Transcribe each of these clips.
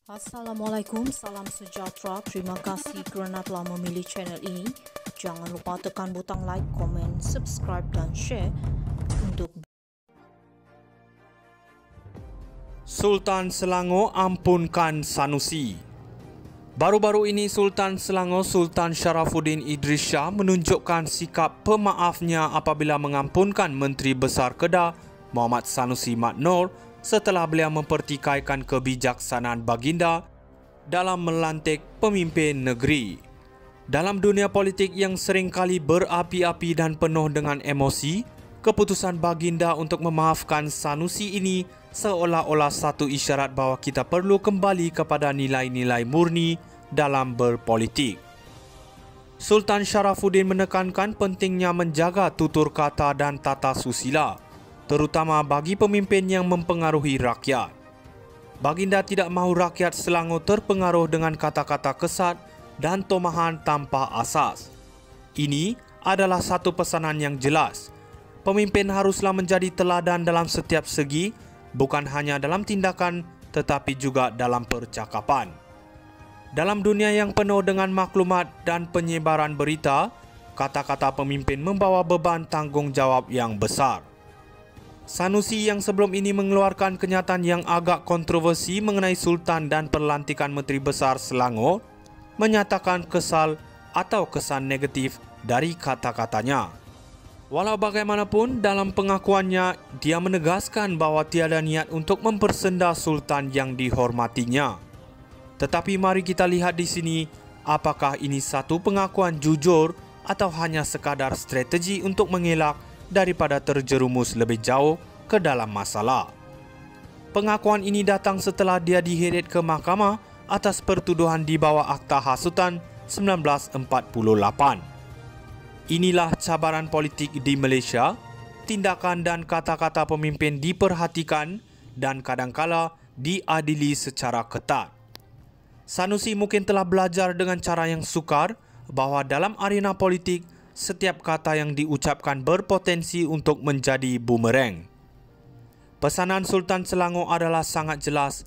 Assalamualaikum, salam sejahtera. Terima kasih kerana telah memilih channel ini. Jangan lupa tekan butang like, komen, subscribe dan share untuk Sultan Selangor ampunkan Sanusi. Baru-baru ini Sultan Selangor Sultan Sharafuddin Idris Shah menunjukkan sikap pemaafnya apabila mengampunkan Menteri Besar Kedah Muhammad Sanusi Mat Noor setelah beliau mempertikaikan kebijaksanaan baginda dalam melantik pemimpin negeri. Dalam dunia politik yang seringkali berapi-api dan penuh dengan emosi, keputusan baginda untuk memaafkan Sanusi ini seolah-olah satu isyarat bahawa kita perlu kembali kepada nilai-nilai murni dalam berpolitik. Sultan Sharafuddin menekankan pentingnya menjaga tutur kata dan tata susila, terutama bagi pemimpin yang mempengaruhi rakyat. Baginda tidak mahu rakyat Selangor terpengaruh dengan kata-kata kesat dan tomahan tanpa asas. Ini adalah satu pesanan yang jelas. Pemimpin haruslah menjadi teladan dalam setiap segi, bukan hanya dalam tindakan tetapi juga dalam percakapan. Dalam dunia yang penuh dengan maklumat dan penyebaran berita, kata-kata pemimpin membawa beban tanggungjawab yang besar. Sanusi yang sebelum ini mengeluarkan kenyataan yang agak kontroversi mengenai Sultan dan pelantikan Menteri Besar Selangor, menyatakan kesal atau kesan negatif dari kata-katanya. Walau bagaimanapun, dalam pengakuannya, dia menegaskan bahawa tiada niat untuk mempersenda Sultan yang dihormatinya. Tetapi mari kita lihat di sini, apakah ini satu pengakuan jujur atau hanya sekadar strategi untuk mengelak daripada terjerumus lebih jauh ke dalam masalah. Pengakuan ini datang setelah dia diheret ke mahkamah atas pertuduhan di bawah Akta Hasutan 1948. Inilah cabaran politik di Malaysia. Tindakan dan kata-kata pemimpin diperhatikan dan kadangkala diadili secara ketat. Sanusi mungkin telah belajar dengan cara yang sukar bahawa dalam arena politik, setiap kata yang diucapkan berpotensi untuk menjadi bumerang. Pesanan Sultan Selangor adalah sangat jelas.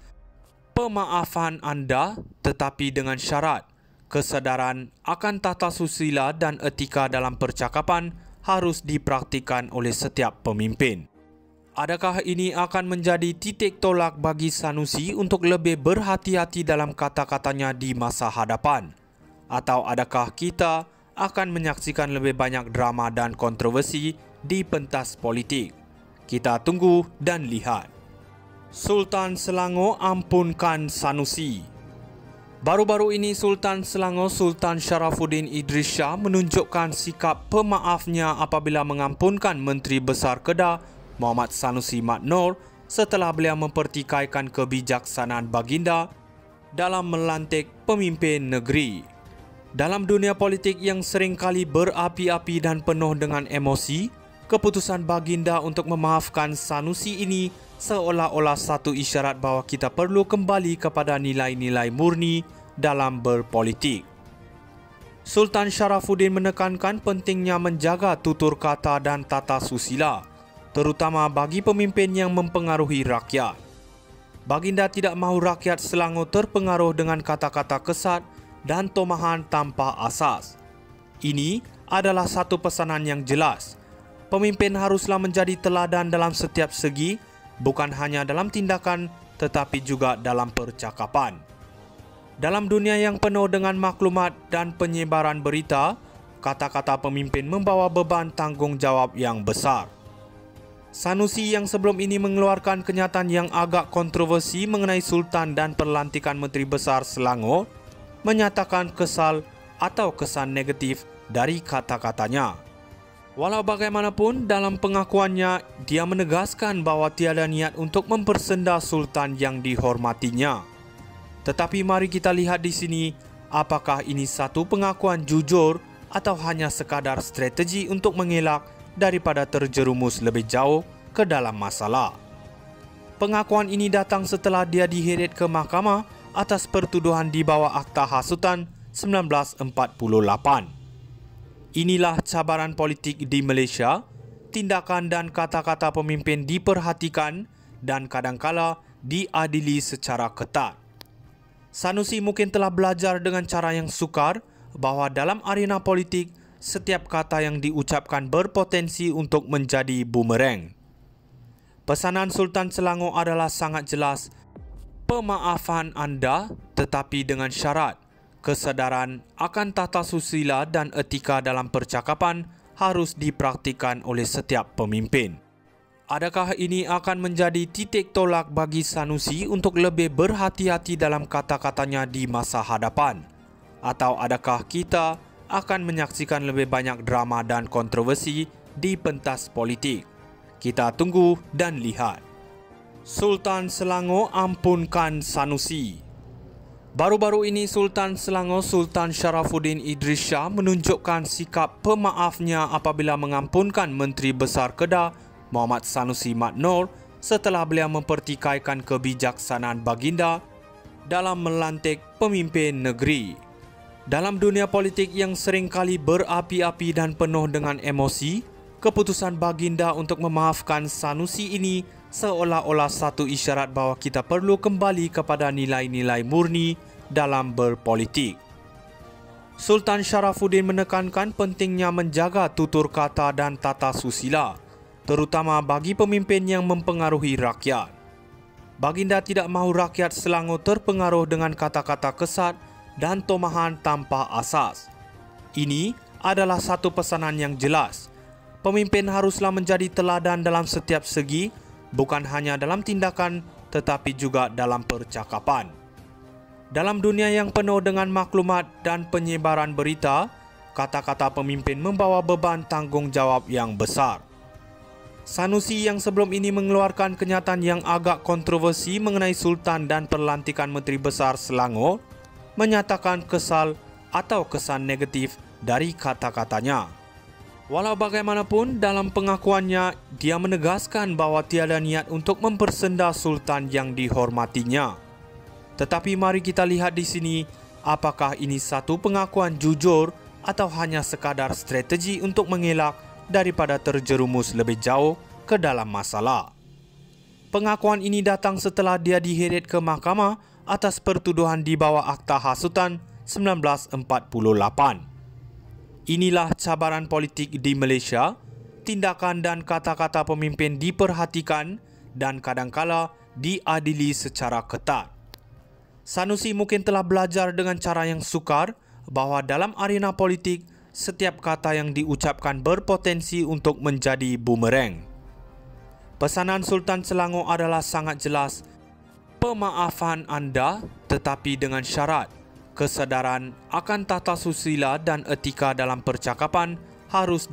Pemaafan anda tetapi dengan syarat. Kesedaran akan tata susila dan etika dalam percakapan harus dipraktikkan oleh setiap pemimpin. Adakah ini akan menjadi titik tolak bagi Sanusi untuk lebih berhati-hati dalam kata-katanya di masa hadapan? Atau adakah kita akan menyaksikan lebih banyak drama dan kontroversi di pentas politik? Kita tunggu dan lihat. Sultan Selangor ampunkan Sanusi. Baru-baru ini Sultan Selangor Sultan Sharafuddin Idris Shah menunjukkan sikap pemaafnya apabila mengampunkan Menteri Besar Kedah Muhammad Sanusi Mat Noor setelah beliau mempertikaikan kebijaksanaan baginda dalam melantik pemimpin negeri. Dalam dunia politik yang seringkali berapi-api dan penuh dengan emosi, keputusan baginda untuk memaafkan Sanusi ini seolah-olah satu isyarat bahawa kita perlu kembali kepada nilai-nilai murni dalam berpolitik. Sultan Sharafuddin menekankan pentingnya menjaga tutur kata dan tata susila, terutama bagi pemimpin yang mempengaruhi rakyat. Baginda tidak mahu rakyat Selangor terpengaruh dengan kata-kata kesat dan tomahan tanpa asas. Ini adalah satu pesanan yang jelas. Pemimpin haruslah menjadi teladan dalam setiap segi, bukan hanya dalam tindakan tetapi juga dalam percakapan. Dalam dunia yang penuh dengan maklumat dan penyebaran berita, kata-kata pemimpin membawa beban tanggungjawab yang besar. Sanusi yang sebelum ini mengeluarkan kenyataan yang agak kontroversi mengenai Sultan dan pelantikan Menteri Besar Selangor, menyatakan kesal atau kesan negatif dari kata-katanya. Walau bagaimanapun, dalam pengakuannya, dia menegaskan bahawa tiada niat untuk mempersenda Sultan yang dihormatinya. Tetapi mari kita lihat di sini, apakah ini satu pengakuan jujur atau hanya sekadar strategi untuk mengelak daripada terjerumus lebih jauh ke dalam masalah. Pengakuan ini datang setelah dia diheret ke mahkamah atas pertuduhan di bawah Akta Hasutan 1948. Inilah cabaran politik di Malaysia. Tindakan dan kata-kata pemimpin diperhatikan dan kadangkala diadili secara ketat. Sanusi mungkin telah belajar dengan cara yang sukar bahawa dalam arena politik, setiap kata yang diucapkan berpotensi untuk menjadi bumerang. Pesanan Sultan Selangor adalah sangat jelas. Pemaafan anda tetapi dengan syarat. Kesedaran akan tata susila dan etika dalam percakapan harus dipraktikan oleh setiap pemimpin. Adakah ini akan menjadi titik tolak bagi Sanusi untuk lebih berhati-hati dalam kata-katanya di masa hadapan? Atau adakah kita akan menyaksikan lebih banyak drama dan kontroversi di pentas politik? Kita tunggu dan lihat. Sultan Selangor ampunkan Sanusi. Baru-baru ini Sultan Selangor Sultan Sharafuddin Idris Shah menunjukkan sikap pemaafnya apabila mengampunkan Menteri Besar Kedah Muhammad Sanusi Mat Nor setelah beliau mempertikaikan kebijaksanaan baginda dalam melantik pemimpin negeri. Dalam dunia politik yang seringkali berapi-api dan penuh dengan emosi, keputusan baginda untuk memaafkan Sanusi ini seolah-olah satu isyarat bahawa kita perlu kembali kepada nilai-nilai murni dalam berpolitik. Sultan Sharafuddin menekankan pentingnya menjaga tutur kata dan tata susila, terutama bagi pemimpin yang mempengaruhi rakyat. Baginda tidak mahu rakyat Selangor terpengaruh dengan kata-kata kesat dan tomahan tanpa asas. Ini adalah satu pesanan yang jelas. Pemimpin haruslah menjadi teladan dalam setiap segi, bukan hanya dalam tindakan tetapi juga dalam percakapan. Dalam dunia yang penuh dengan maklumat dan penyebaran berita, kata-kata pemimpin membawa beban tanggungjawab yang besar. Sanusi yang sebelum ini mengeluarkan kenyataan yang agak kontroversi mengenai Sultan dan pelantikan Menteri Besar Selangor, menyatakan kesal atau kesan negatif dari kata-katanya. Walau bagaimanapun, dalam pengakuannya, dia menegaskan bahawa tiada niat untuk mempersenda Sultan yang dihormatinya. Tetapi mari kita lihat di sini, apakah ini satu pengakuan jujur atau hanya sekadar strategi untuk mengelak daripada terjerumus lebih jauh ke dalam masalah. Pengakuan ini datang setelah dia diheret ke mahkamah atas pertuduhan di bawah Akta Hasutan 1948. Inilah cabaran politik di Malaysia. Tindakan dan kata-kata pemimpin diperhatikan dan kadangkala diadili secara ketat. Sanusi mungkin telah belajar dengan cara yang sukar bahawa dalam arena politik, setiap kata yang diucapkan berpotensi untuk menjadi bumerang. Pesanan Sultan Selangor adalah sangat jelas. Pemaafan anda tetapi dengan syarat. Kesedaran akan tata susila dan etika dalam percakapan harus